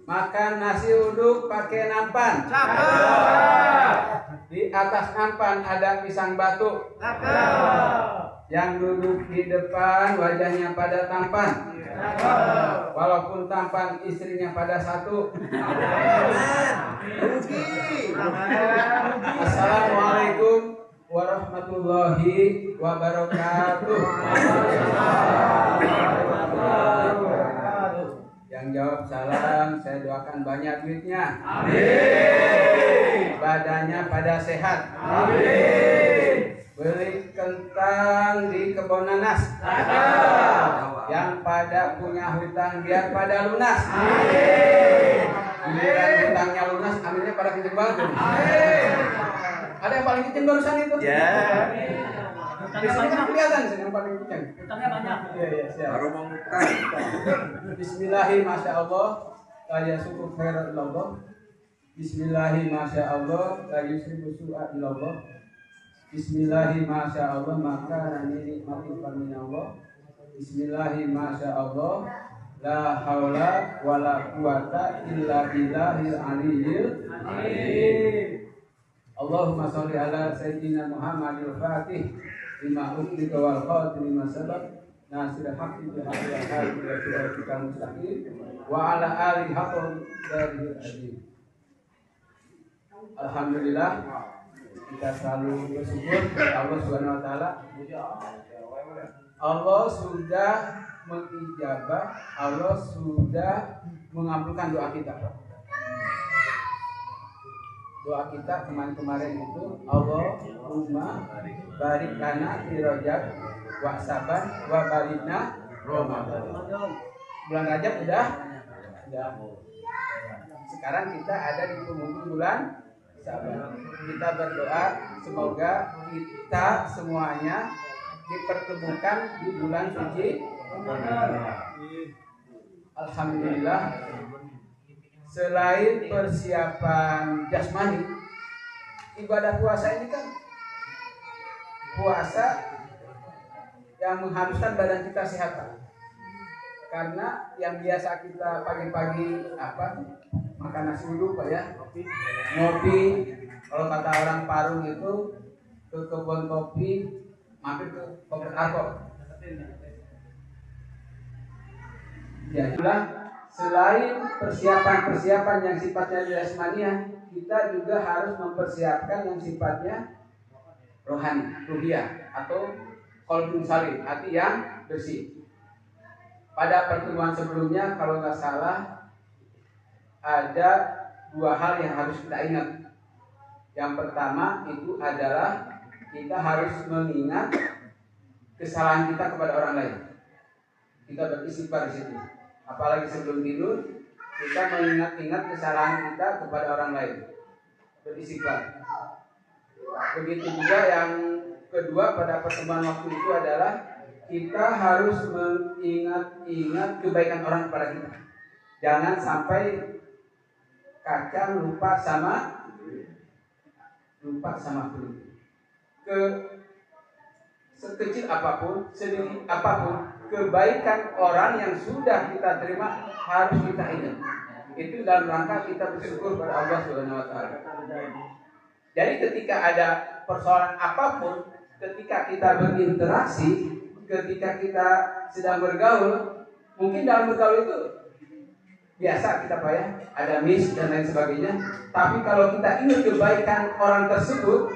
Makan nasi uduk pakai nampan. Di atas nampan ada pisang batu. Yang duduk di depan wajahnya pada tampan. Walaupun tampan istrinya pada satu. Assalamualaikum warahmatullahi wabarakatuh. Yang jawab salam, saya doakan banyak duitnya. Amin. Badannya pada sehat. Amin. Beli kentang di kebun nanas. Yang pada punya hutang biar pada lunas. Amin. Giliran hutangnya lunas, aminnya pada kenceng banget. Amin. Ada yang paling kenceng barusan itu? Ya. Di sini kan kelihatan sih yang paling kenceng. Hutangnya banyak. Iya, siap. Baru mau ngutang. Bismillahirrahmanirrahim, masya Allah. La yasuku khairan illallah. Bismillahirrahmanirrahim, masya Allah. La yusribu su'a illallah. Bismillahirrahmanirrahim, masya Allah. Maka rani nikmatin minallah. Bismillahirrahmanirrahim, masya Allah. La haula wa la quwata illa billahil aliyyil azim. Allahumma sholli ala sayyidina Muhammadil Fatih lima uqlika wal khatim lima sabaq nasir haqqi bil haqqi wal hadi ila siratikal mustaqim wa ala alihi haqqan daril azim. Alhamdulillah, kita selalu bersyukur kepada Allah Subhanahu wa taala. Allah sudah mengijabah, Allah sudah mengabulkan doa kita. Doa kita kemarin itu Allahumma barik lana fi Rajab wa Saban wa balikna Ramadan. Bulan Rajab udah. Sekarang kita ada di penghujung bulan Saban. Kita berdoa semoga kita semuanya dipertemukan di bulan suci Ramadan. Alhamdulillah. Selain persiapan jasmani, ibadah puasa ini kan puasa yang mengharuskan badan kita sehat. Karena yang biasa kita pagi-pagi makan nasi uduk Pak ya, ngopi. Kalau kata orang Parung itu ke kebun kopi, mampir ke kopi Arko. Ya, itulah. Selain persiapan-persiapan yang sifatnya jasmaniah, kita juga harus mempersiapkan yang sifatnya rohani, ruhiyah atau qalbun salim, hati yang bersih. Pada pertemuan sebelumnya kalau nggak salah ada dua hal yang harus kita ingat. Yang pertama itu adalah kita harus mengingat kesalahan kita kepada orang lain. Kita beristighfar di situ. Apalagi sebelum tidur kita mengingat-ingat kesalahan kita kepada orang lain, beristighfar. Begitu juga yang kedua pada pertemuan waktu itu adalah kita harus mengingat-ingat kebaikan orang kepada kita. Jangan sampai kacang lupa sama kulit. Sekecil apapun, sedikit apapun, kebaikan orang yang sudah kita terima harus kita ingat. Itu dalam rangka kita bersyukur pada Allah Subhanahu wa taala. Jadi ketika ada persoalan apapun, ketika kita berinteraksi, ketika kita sedang bergaul, mungkin dalam bergaul itu biasa kita Pak ya, ada miss dan lain sebagainya. Tapi kalau kita ingat kebaikan orang tersebut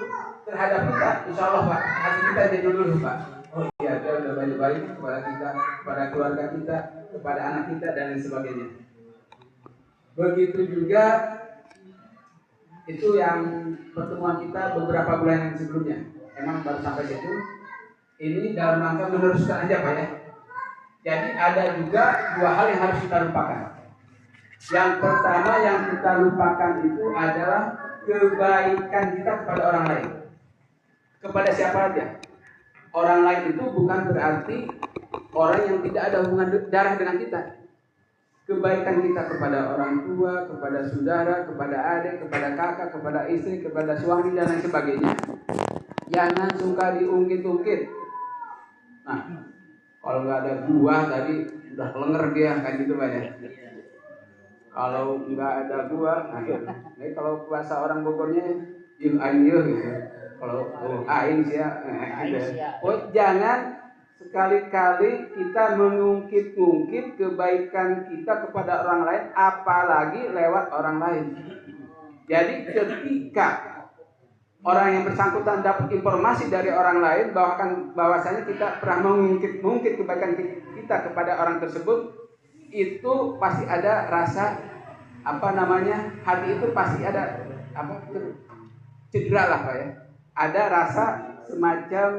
terhadap kita, insya Allah Pak, hati kita jadi dulu Pak. Oh iya, dia udah baik-baik kepada kita, kepada keluarga kita, kepada anak kita dan lain sebagainya. Begitu juga itu yang pertemuan kita beberapa bulan yang sebelumnya. Emang baru sampai situ. Ini dalam rangka meneruskan aja Pak ya. Jadi ada juga dua hal yang harus kita lupakan. Yang pertama yang kita lupakan itu adalah kebaikan kita kepada orang lain. Kepada siapa aja. Orang lain itu bukan berarti orang yang tidak ada hubungan darah dengan kita. Kebaikan kita kepada orang tua, kepada saudara, kepada adik, kepada kakak, kepada istri, kepada suami dan lain sebagainya. Jangan suka diungkit-ungkit. Nah, kalau nggak ada buah tadi udah kelenger dia kan gitu Pak ya. Kalau nggak ada gua, jadi kalau bahasa orang Bogornya yuh gitu. Kalau aing sih ya, jangan sekali-kali kita mengungkit-ungkit kebaikan kita kepada orang lain, apalagi lewat orang lain. Jadi ketika orang yang bersangkutan dapat informasi dari orang lain bahwasanya kita pernah mengungkit kebaikan kita kepada orang tersebut, itu pasti ada rasa hati itu pasti ada cedera lah Pak ya. Ada rasa semacam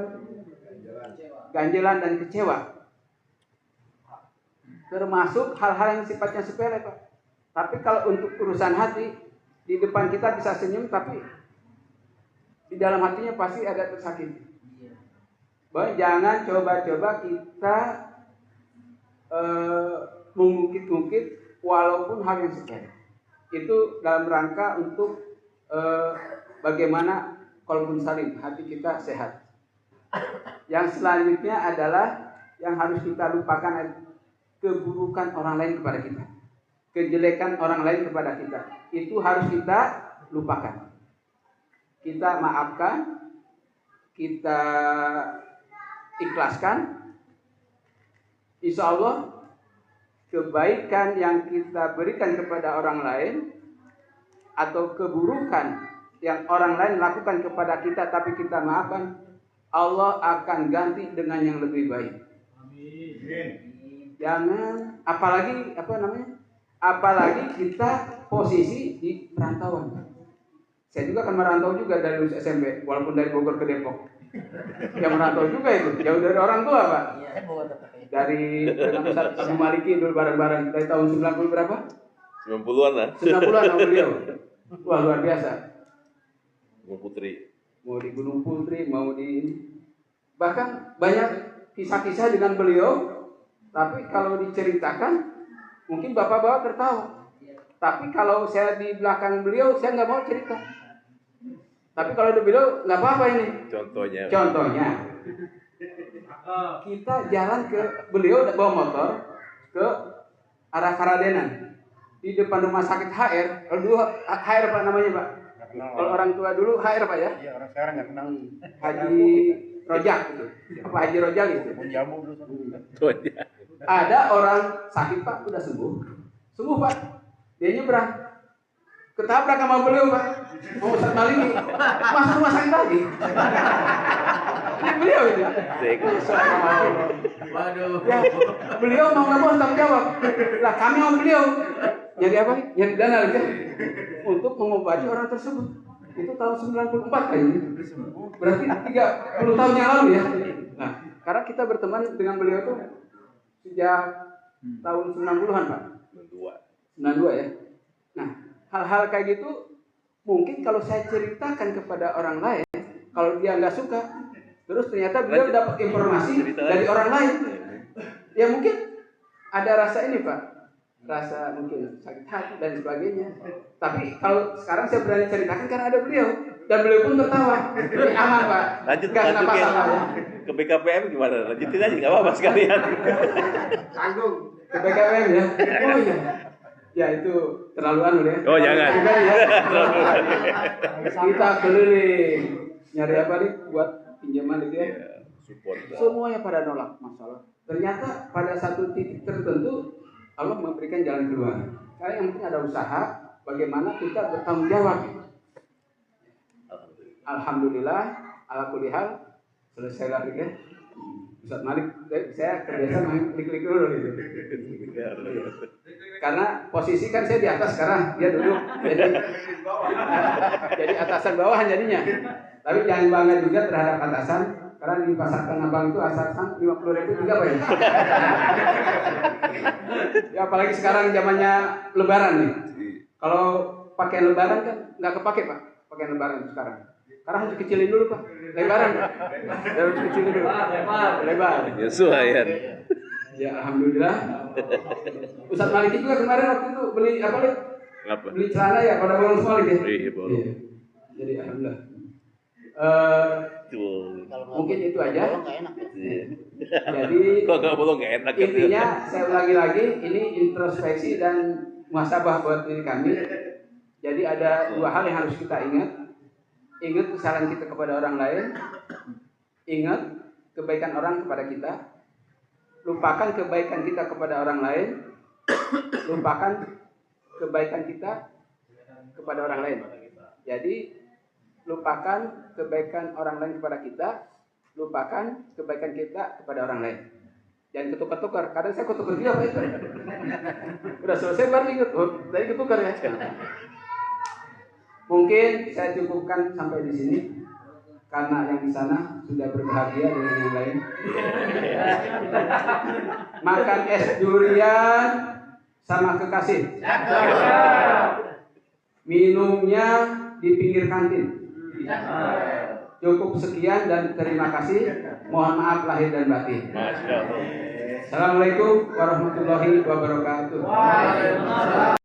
ganjelan dan kecewa. Termasuk hal-hal yang sifatnya sepele Pak. Tapi kalau untuk urusan hati, di depan kita bisa senyum tapi di dalam hatinya pasti ada tersakiti. Bahwa jangan coba-coba kita mengungkit-ungkit walaupun hal yang sepele. Itu dalam rangka untuk bagaimana qalbun salim, hati kita sehat. Yang selanjutnya adalah yang harus kita lupakan keburukan orang lain kepada kita, kejelekan orang lain kepada kita. Itu harus kita lupakan. Kita maafkan, kita ikhlaskan. Insya Allah kebaikan yang kita berikan kepada orang lain atau keburukan yang orang lain lakukan kepada kita tapi kita maafkan, Allah akan ganti dengan yang lebih baik. Amin. Jangan apalagi kita posisi di perantauan. Saya juga kan merantau juga dari lulus SMP, walaupun dari Bogor ke Depok. Yang merantau juga itu, jauh dari orang tua Pak. Dari Ustaz Abu Maliki dulu bareng-bareng dari tahun 90 berapa? 90-an lah. 90-an sama beliau. Wah luar biasa. Mau di Gunung Putri, mau di bahkan banyak kisah-kisah dengan beliau. Tapi kalau diceritakan, mungkin bapak-bapak tertawa. Tapi kalau saya di belakang beliau, saya nggak mau cerita. Tapi kalau di beliau nggak apa-apa ini. Contohnya, kita jalan ke beliau bawa motor ke arah Karadenan. Di depan rumah sakit HR. Kalau dulu HR Pak namanya Pak. Kalau orang tua dulu HR Pak ya? Iya, orang sekarang nggak kenal. Haji Rojak gitu. Apa Haji Rojak gitu? Jamu dulu. Ada orang sakit Pak, udah sembuh Pak. Dia nyebrang, ketabrak sama beliau Pak. Mau Ustaz Maliki masuk rumah sakit lagi. Ini beliau itu. Waduh. Ya, beliau mau nggak mau tanggung jawab. Lah kami mau beliau. Nyari apa? Nyari dana gitu. Untuk mengobati orang tersebut. Itu tahun 94 kayaknya. Berarti 30 tahun yang lalu ya. Nah, karena kita berteman dengan beliau tuh sejak tahun 90-an Pak. 92 ya. Nah, hal-hal kayak gitu mungkin kalau saya ceritakan kepada orang lain, kalau dia nggak suka, terus ternyata beliau dapat informasi dari orang lain, ya mungkin ada rasa ini Pak, rasa mungkin sakit hati dan sebagainya. Tapi kalau sekarang saya berani ceritakan karena ada beliau dan beliau pun tertawa. Ini aman Pak. Lanjut ya. Ke BKPM gimana? Lanjutin aja nggak apa-apa sekalian. Tanggung ke BKPM ya. Oh iya. Ya itu terlaluan ya. Oh jangan. Kita keliling nyari apa nih buat pinjaman gitu ya. Support. Semuanya pada nolak masalah. Ternyata pada satu titik tertentu Allah memberikan jalan keluar. Karena yang penting ada usaha, bagaimana kita bertanggung jawab. Alhamdulillah, ala kulli hal selesai lagi ya. Ustaz Malik, saya terbiasa main klik-klik dulu gitu. Karena posisi kan saya di atas sekarang, dia duduk. Jadi atasan bawahan jadinya. Tapi jangan bangga juga terhadap atasan. Karena di pasar Tanah Abang itu atasan 50.000 juga Pak ya. Ya apalagi sekarang zamannya Lebaran nih. Kalau pakaian Lebaran kan nggak kepake Pak, pakaian Lebaran sekarang. Karena harus kecilin dulu Pak, lebaran Pak. Harus kecilin dulu. Lebar. Nyesuaian. Ya alhamdulillah. Ustaz Maliki juga kemarin waktu itu beli apa nih? Beli celana ya pada bolos Malik ya. Iya bolos. Jadi alhamdulillah. Mungkin itu aja. Jadi Kok nggak bolong nggak enak gitu. intinya saya ulangi lagi, ini introspeksi dan muhasabah buat diri kami. Jadi ada dua hal yang harus kita ingat. Ingat kesalahan kita kepada orang lain. Ingat kebaikan orang kepada kita. Lupakan kebaikan kita kepada orang lain. Lupakan kebaikan kita kepada orang lain. Jadi lupakan kebaikan orang lain kepada kita, lupakan kebaikan kita kepada orang lain. Jangan ketukar-tukar. Kadang saya ketukar dia apa itu? Udah selesai baru ingat. Oh, tadi ketukar ya. Mungkin saya cukupkan sampai di sini karena yang di sana sudah berbahagia dengan yang lain. Makan es durian sama kekasih. Minumnya di pinggir kantin. Cukup sekian dan terima kasih. Mohon maaf lahir dan batin. Masya Allah. Assalamualaikum warahmatullahi wabarakatuh.